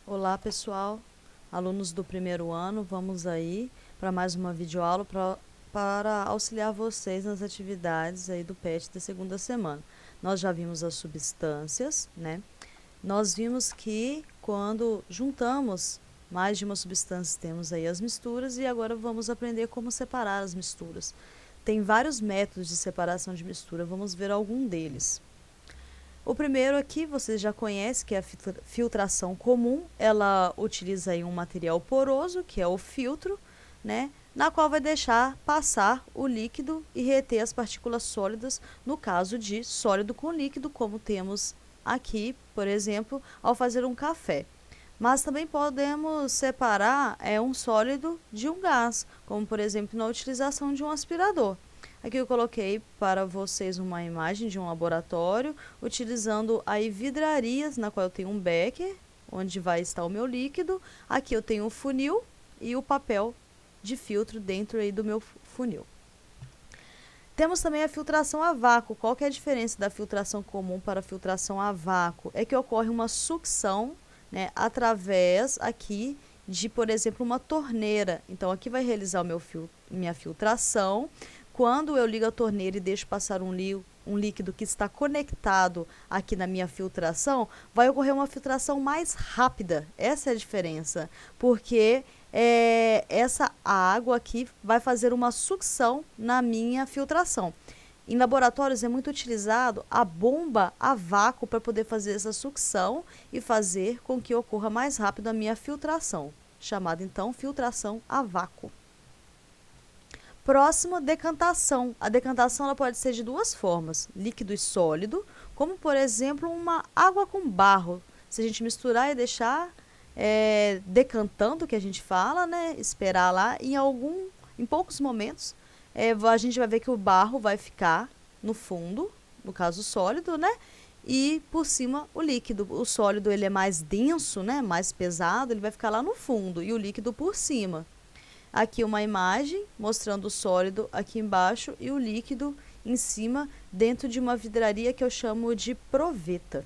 Olá pessoal, alunos do primeiro ano, vamos aí para mais uma videoaula para auxiliar vocês nas atividades aí do PET da segunda semana. Nós já vimos as substâncias, né? Nós vimos que quando juntamos mais de uma substância temos aí as misturas e agora vamos aprender como separar as misturas. Tem vários métodos de separação de mistura, vamos ver algum deles. O primeiro aqui vocês já conhecem, que é a filtração comum. Ela utiliza aí um material poroso, que é o filtro, né, na qual vai deixar passar o líquido e reter as partículas sólidas, no caso de sólido com líquido, como temos aqui, por exemplo, ao fazer um café. Mas também podemos separar um sólido de um gás, como por exemplo na utilização de um aspirador. Aqui eu coloquei para vocês uma imagem de um laboratório, utilizando aí vidrarias, na qual eu tenho um becker, onde vai estar o meu líquido. Aqui eu tenho o funil e o papel de filtro dentro aí do meu funil. Temos também a filtração a vácuo. Qual que é a diferença da filtração comum para a filtração a vácuo? É que ocorre uma sucção, né, através aqui de, por exemplo, uma torneira. Então, aqui vai realizar minha filtração. Quando eu ligo a torneira e deixo passar um líquido que está conectado aqui na minha filtração, vai ocorrer uma filtração mais rápida. Essa é a diferença, porque essa água aqui vai fazer uma sucção na minha filtração. Em laboratórios é muito utilizado a bomba a vácuo para poder fazer essa sucção e fazer com que ocorra mais rápido a minha filtração, chamada então filtração a vácuo. Próximo, decantação. A decantação ela pode ser de duas formas, líquido e sólido, como por exemplo uma água com barro. Se a gente misturar e deixar decantando, que a gente fala, né, esperar lá, em poucos momentos, a gente vai ver que o barro vai ficar no fundo, no caso sólido, né, e por cima o líquido. O sólido ele é mais denso, né, mais pesado, ele vai ficar lá no fundo e o líquido por cima. Aqui uma imagem mostrando o sólido aqui embaixo e o líquido em cima, dentro de uma vidraria que eu chamo de proveta.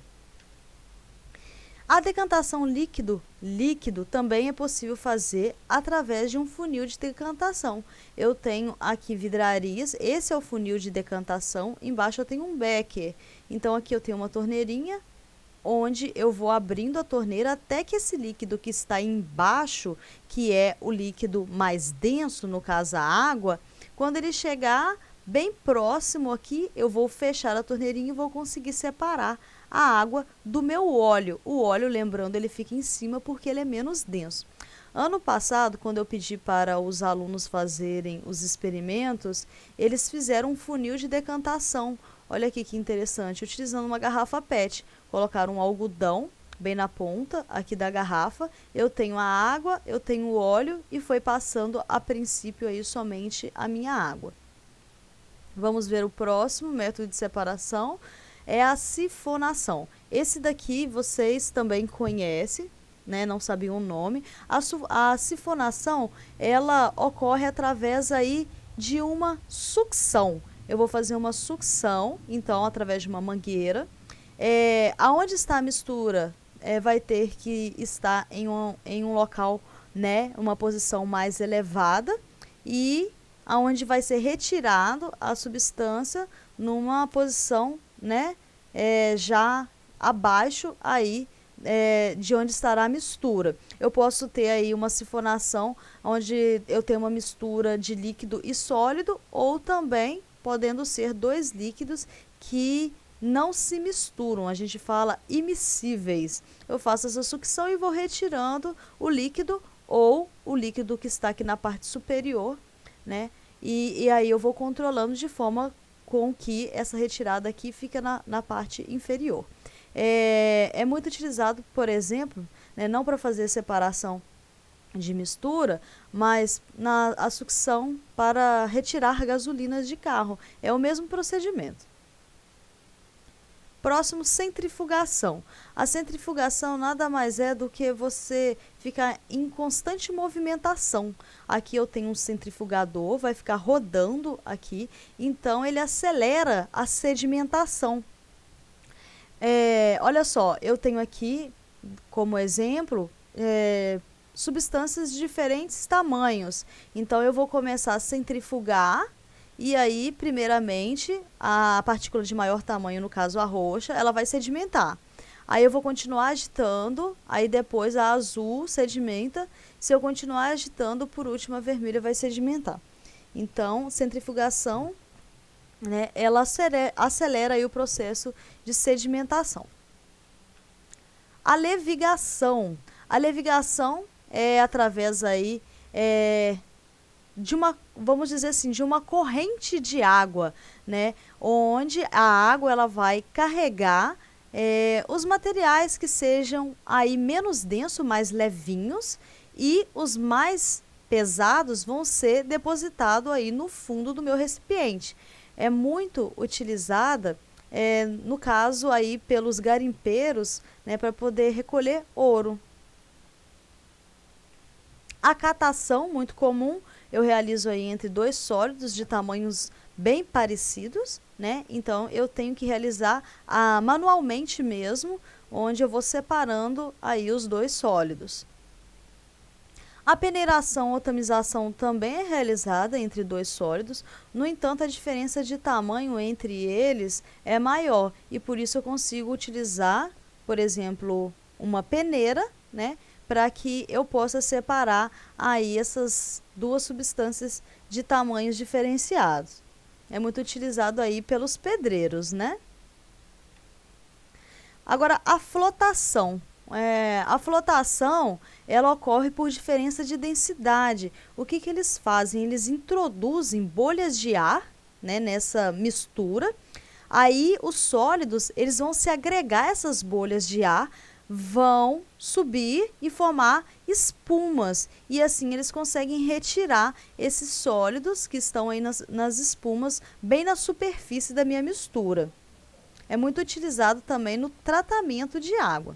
A decantação líquido também é possível fazer através de um funil de decantação. Eu tenho aqui vidrarias, esse é o funil de decantação, embaixo eu tenho um becker. Então aqui eu tenho uma torneirinha, onde eu vou abrindo a torneira até que esse líquido que está embaixo, que é o líquido mais denso, no caso a água, quando ele chegar bem próximo aqui, eu vou fechar a torneirinha e vou conseguir separar a água do meu óleo. O óleo, lembrando, ele fica em cima porque ele é menos denso. Ano passado, quando eu pedi para os alunos fazerem os experimentos, eles fizeram um funil de decantação. Olha aqui que interessante, utilizando uma garrafa PET. Colocaram um algodão bem na ponta aqui da garrafa. Eu tenho a água, eu tenho o óleo e foi passando a princípio aí somente a minha água. Vamos ver o próximo método de separação, é a sifonação. Esse daqui vocês também conhecem, né? Não sabiam o nome. A sifonação, ela ocorre através aí de uma sucção. Eu vou fazer uma sucção, então, através de uma mangueira. Aonde está a mistura, vai ter que estar em um local, né, uma posição mais elevada, e aonde vai ser retirado a substância numa posição, né, já abaixo aí de onde estará a mistura. Eu posso ter aí uma sifonação onde eu tenho uma mistura de líquido e sólido, ou também podendo ser dois líquidos que não se misturam, a gente fala immiscíveis. Eu faço essa sucção e vou retirando o líquido, ou o líquido que está aqui na parte superior, né? E aí eu vou controlando de forma com que essa retirada aqui fica na parte inferior. É muito utilizado, por exemplo, né, não para fazer separação de mistura, mas a sucção para retirar gasolinas de carro. É o mesmo procedimento. Próximo, centrifugação. A centrifugação nada mais é do que você ficar em constante movimentação. Aqui eu tenho um centrifugador, vai ficar rodando aqui, então ele acelera a sedimentação. Olha só, eu tenho aqui como exemplo substâncias de diferentes tamanhos. Então eu vou começar a centrifugar e aí, primeiramente, a partícula de maior tamanho, no caso a roxa, ela vai sedimentar. Aí eu vou continuar agitando, aí depois a azul sedimenta. Se eu continuar agitando, por último a vermelha vai sedimentar. Então, centrifugação, né, ela acelera aí o processo de sedimentação. A levigação. A levigação é através aí de uma, vamos dizer assim, de uma corrente de água, né, onde a água ela vai carregar os materiais que sejam aí menos densos, mais levinhos, e os mais pesados vão ser depositados aí no fundo do meu recipiente. É muito utilizada, no caso aí pelos garimpeiros, né, para poder recolher ouro. A catação, muito comum, eu realizo aí entre dois sólidos de tamanhos bem parecidos, né? Então eu tenho que realizar manualmente mesmo, onde eu vou separando aí os dois sólidos. A peneiração ou tamização também é realizada entre dois sólidos, no entanto a diferença de tamanho entre eles é maior e por isso eu consigo utilizar, por exemplo, uma peneira, né, para que eu possa separar aí essas duas substâncias de tamanhos diferenciados. É muito utilizado aí pelos pedreiros, né? Agora, a flotação. A flotação, ela ocorre por diferença de densidade. O que eles fazem? Eles introduzem bolhas de ar, né, nessa mistura. Aí, os sólidos, eles vão se agregar a essas bolhas de ar, vão subir e formar espumas. E assim eles conseguem retirar esses sólidos que estão aí nas espumas, bem na superfície da minha mistura. É muito utilizado também no tratamento de água.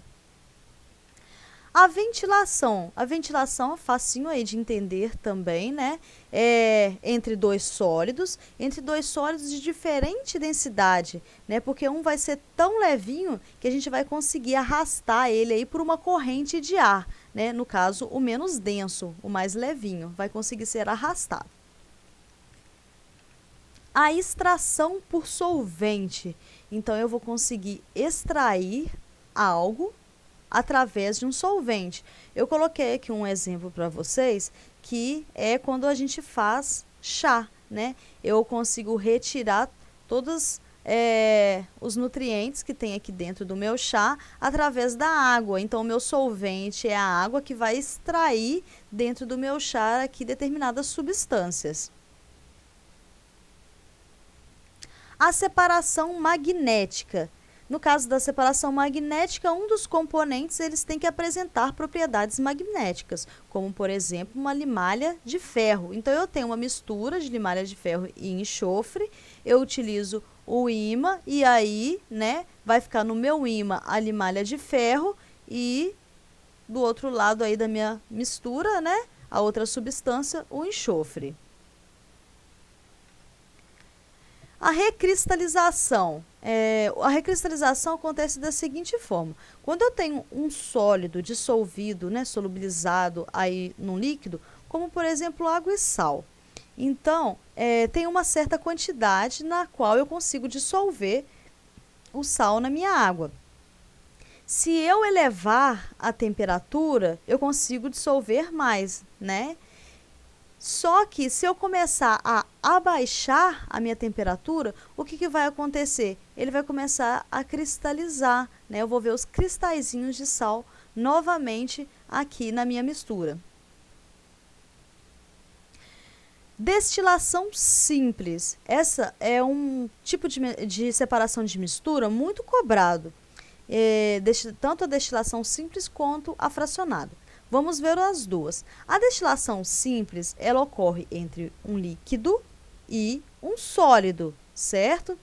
A ventilação é facinho aí de entender também, né? Entre dois sólidos de diferente densidade, né? Porque um vai ser tão levinho que a gente vai conseguir arrastar ele aí por uma corrente de ar, né? No caso, o menos denso, o mais levinho, vai conseguir ser arrastado. A extração por solvente. Então, eu vou conseguir extrair algo através de um solvente. Eu coloquei aqui um exemplo para vocês, que é quando a gente faz chá, né? Eu consigo retirar todos os nutrientes que tem aqui dentro do meu chá através da água. Então, o meu solvente é a água que vai extrair dentro do meu chá aqui determinadas substâncias. A separação magnética. No caso da separação magnética, um dos componentes eles têm que apresentar propriedades magnéticas, como por exemplo uma limalha de ferro. Então eu tenho uma mistura de limalha de ferro e enxofre, eu utilizo o ímã e aí, né, vai ficar no meu ímã a limalha de ferro e do outro lado aí da minha mistura, né, a outra substância, o enxofre. A recristalização. A recristalização acontece da seguinte forma. Quando eu tenho um sólido dissolvido, né, solubilizado aí num líquido, como por exemplo água e sal. Então, tem uma certa quantidade na qual eu consigo dissolver o sal na minha água. Se eu elevar a temperatura, eu consigo dissolver mais, né? Só que se eu começar a abaixar a minha temperatura, o que vai acontecer? Ele vai começar a cristalizar, né? Eu vou ver os cristalzinhos de sal novamente aqui na minha mistura. Destilação simples. Essa é um tipo de separação de mistura muito cobrado. Tanto a destilação simples quanto a fracionada. Vamos ver as duas. A destilação simples, ela ocorre entre um líquido e um sólido, certo?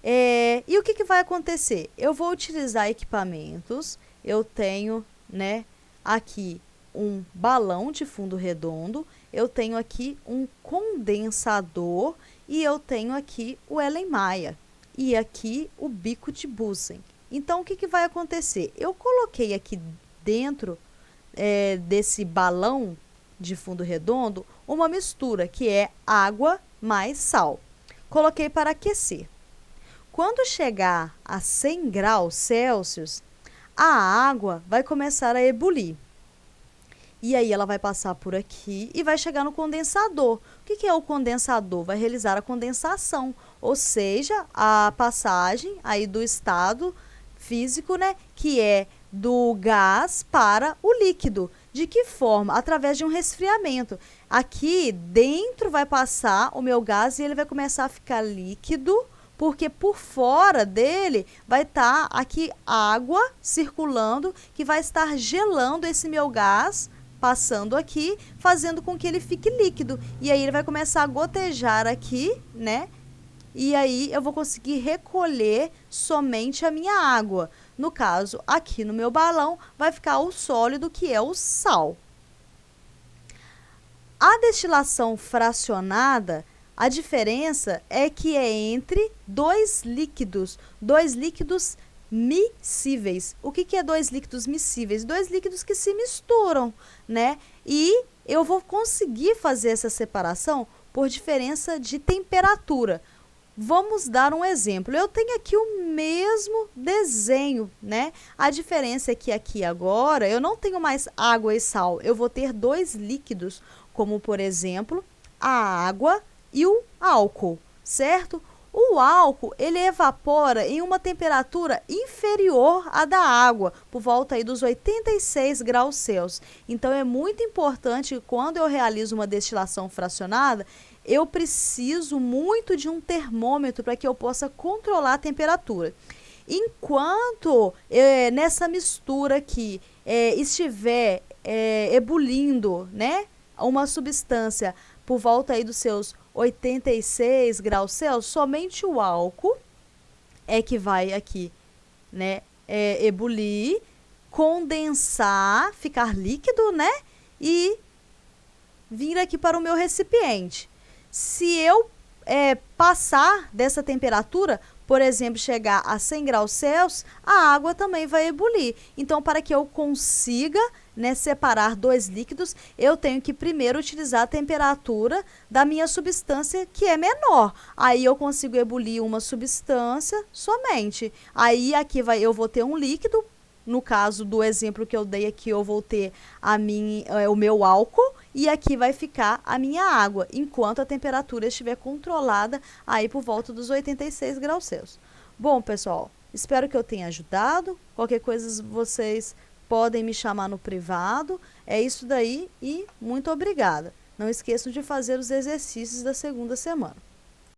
E o que vai acontecer? Eu vou utilizar equipamentos, eu tenho, né, aqui um balão de fundo redondo, eu tenho aqui um condensador e eu tenho aqui o Erlenmeyer e aqui o bico de Bunsen. Então, o que vai acontecer? Eu coloquei aqui dentro desse balão de fundo redondo uma mistura que é água mais sal. Coloquei para aquecer. Quando chegar a 100 graus Celsius, a água vai começar a ebulir. E aí ela vai passar por aqui e vai chegar no condensador. O que é o condensador? Vai realizar a condensação, ou seja, a passagem aí do estado físico, né, que é do gás para o líquido. De que forma? Através de um resfriamento. Aqui dentro vai passar o meu gás e ele vai começar a ficar líquido, porque por fora dele vai estar aqui água circulando, que vai estar gelando esse meu gás, passando aqui, fazendo com que ele fique líquido. E aí ele vai começar a gotejar aqui, né? E aí eu vou conseguir recolher somente a minha água. No caso, aqui no meu balão, vai ficar o sólido, que é o sal. A destilação fracionada, a diferença é que é entre dois líquidos miscíveis. O que é dois líquidos miscíveis? Dois líquidos que se misturam, né? E eu vou conseguir fazer essa separação por diferença de temperatura. Vamos dar um exemplo. Eu tenho aqui o mesmo desenho, né? A diferença é que aqui agora eu não tenho mais água e sal. Eu vou ter dois líquidos, como por exemplo, a água e o álcool, certo? O álcool, ele evapora em uma temperatura inferior à da água, por volta aí dos 86 graus Celsius. Então, é muito importante que quando eu realizo uma destilação fracionada, eu preciso muito de um termômetro para que eu possa controlar a temperatura. Enquanto nessa mistura aqui estiver ebulindo, né, uma substância por volta aí dos seus 86 graus Celsius, somente o álcool é que vai aqui, né, ebulir, condensar, ficar líquido, né, e vir aqui para o meu recipiente. Se eu passar dessa temperatura, por exemplo, chegar a 100 graus Celsius, a água também vai ebulir. Então, para que eu consiga, né, separar dois líquidos, eu tenho que primeiro utilizar a temperatura da minha substância, que é menor. Aí eu consigo ebulir uma substância somente. Aí aqui eu vou ter um líquido. No caso do exemplo que eu dei aqui, eu vou ter o meu álcool e aqui vai ficar a minha água, enquanto a temperatura estiver controlada aí por volta dos 86 graus Celsius. Bom, pessoal, espero que eu tenha ajudado. Qualquer coisa vocês podem me chamar no privado. É isso daí e muito obrigada. Não esqueçam de fazer os exercícios da segunda semana.